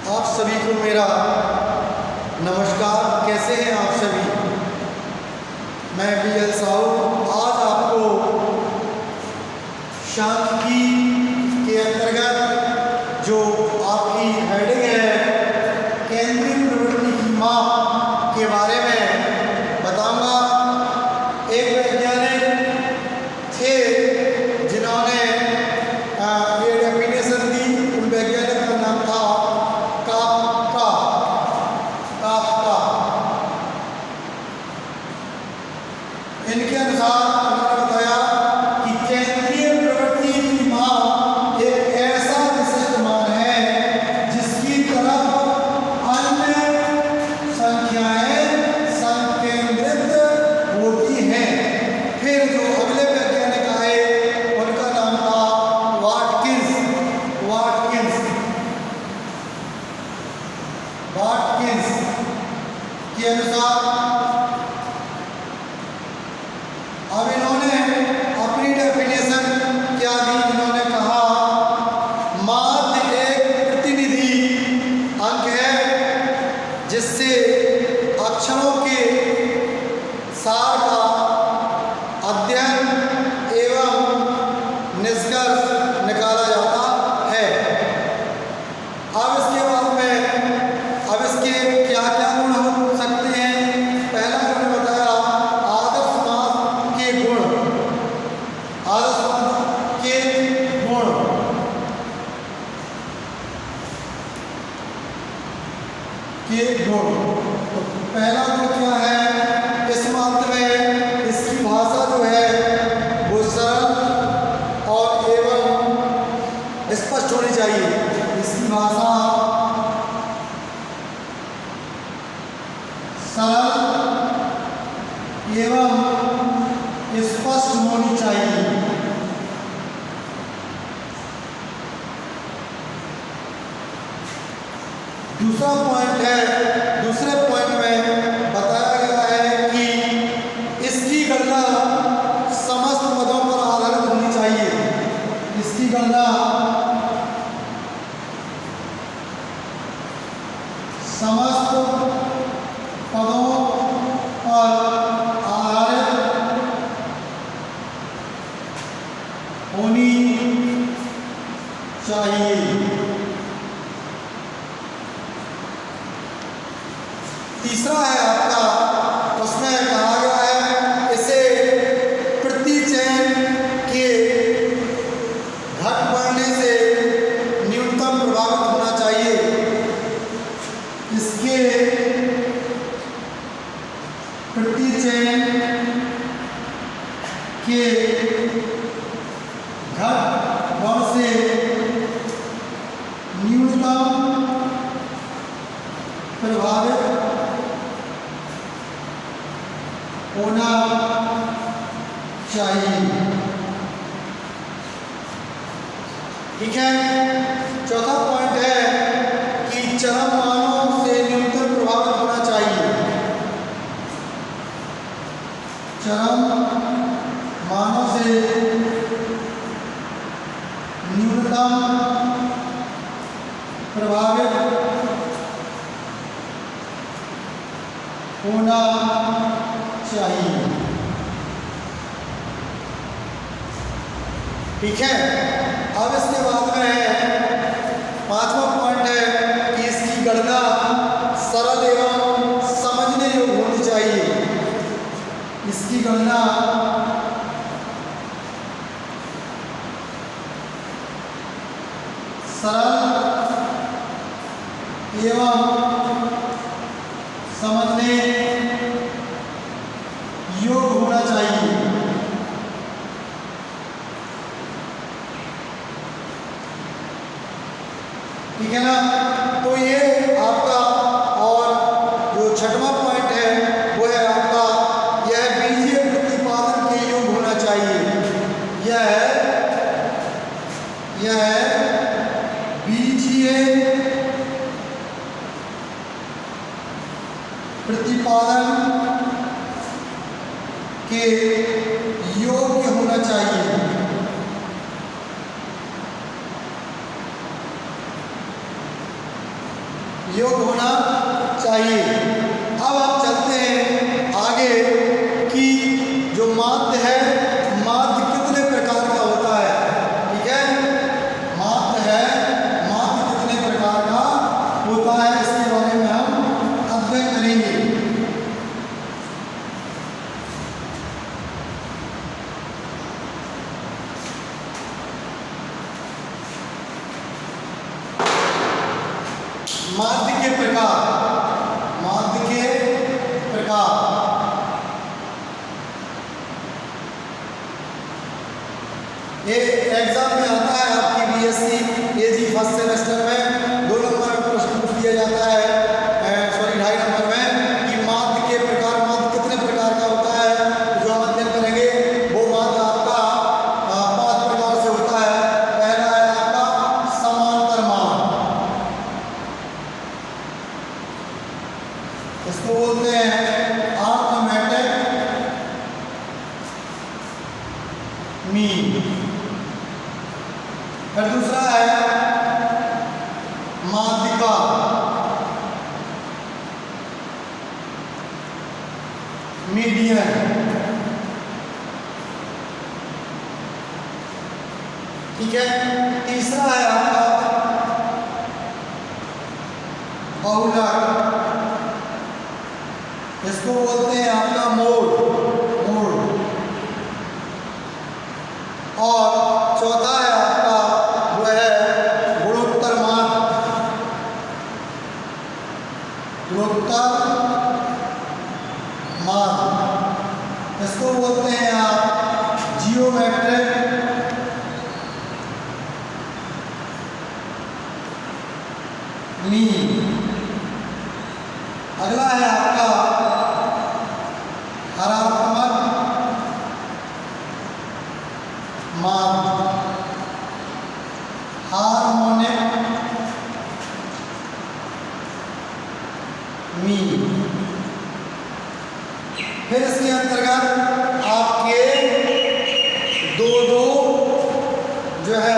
आप सभी को मेरा नमस्कार। कैसे हैं आप सभी? मैं BL साहू आज आपको सांख्यिकी के अंतर्गत जो आपकी हेडिंग है केंद्रीय प्रवृत्ति की माप के बारे में बताऊंगा। एक वैज्ञानिक थे जिन्होंने ये डेफिनेशन दी। उन वैज्ञानिक का नाम था काफ्का। इनके अनुसार उन्होंने बताया कि केंद्रीय प्रवृत्ति की मान एक ऐसा विशिष्ट मान है जिसकी तरफ अन्य संख्याएं संकेंद्रित होती हैं। फिर जो अगले वैज्ञानिक आए उनका नाम था वाटकिंस के अनुसार अब इन्होंने अपनी डेफिनेशन क्या दी। इन्होंने कहा माध्य एक प्रतिनिधि अंक है जिससे अक्षरों के सार का अध्ययन एवं निष्कर्ष निकाला जाता है। अब इसके बाद में अब इसके क्या क्या गुण हो सकते हैं। पहला उन्होंने बताया आदर्श समास के गुण। तो पहला गुण क्या है? इस माध्य में इसकी भाषा जो है वो सरल और एवं स्पष्ट होनी चाहिए। इसकी भाषा सरल एवं स्पष्ट होनी चाहिए। दूसरा पॉइंट है, दूसरे पॉइंट में बताया गया है कि इसकी गणना समस्त पदों पर आधारित होनी चाहिए। इसकी गणना समस्त पदों पर आधारित होनी चाहिए। तीसरा है आपका, उसमें कहा गया है इसे प्रतिचयन के घट बढ़ने से न्यूनतम प्रभावित होना चाहिए। इसके प्रतिचयन के घट बढ़ से न्यूनतम प्रभावित होना चाहिए। ठीक है। चौथा पॉइंट है कि चरम मानों से न्यूनतम प्रभावित होना चाहिए। चरम मानों से न्यूनतम प्रभावित होना चाहिए। ठीक है। अब इसके बाद में है पांचवा पॉइंट है कि इसकी गणना सरल एवं समझने योग्य होनी चाहिए। इसकी गणना सरल एवं समझने योग्य होना चाहिए। ठीक है ना। तो ये आपका, और जो छठवां पॉइंट है वो है आपका यह बीजीय प्रतिपादन के योग्य होना चाहिए। यह बीजीय प्रतिपादन के योग्य होना चाहिए। योग होना चाहिए। अब आप चलते हैं आगे कि जो माध्य है, माध्य कितने प्रकार का होता है। ठीक है, माध्य है, माध्य कितने प्रकार का होता है इसके बारे में हम अध्ययन करेंगे। माध्य के प्रकार, माध्य के प्रकार। ये एग्जाम में आता है आपकी बीएससी एजी फर्स्ट सेमेस्टर में 2 नंबर में प्रश्न पूछ दिया जाता है, सॉरी 2.5 नंबर में, कि माध्य के प्रकार, माध्य कितने प्रकार का होता है। जो हम अध्ययन करेंगे वो माध्य आपका 5 प्रकार से होता है। पहला है आपका समांतर माध्य, इसको बोलते हैं अर्थमेटिक मीन। फिर दूसरा है माध्यिका, मीडियन। ठीक है, तीसरा है आपका बहुलक, इसको बोलते हैं आपका मोड, मोड। और चौथा है आपका जो है गुणोत्तर माध्य, गुणोत्तर माध्य, इसको बोलते हैं आप जियोमेट्रिक मीन। अगला है आपका हरात्मक माध्य, हार्मोनिक मीन। फिर इसके अंतर्गत आपके दो जो है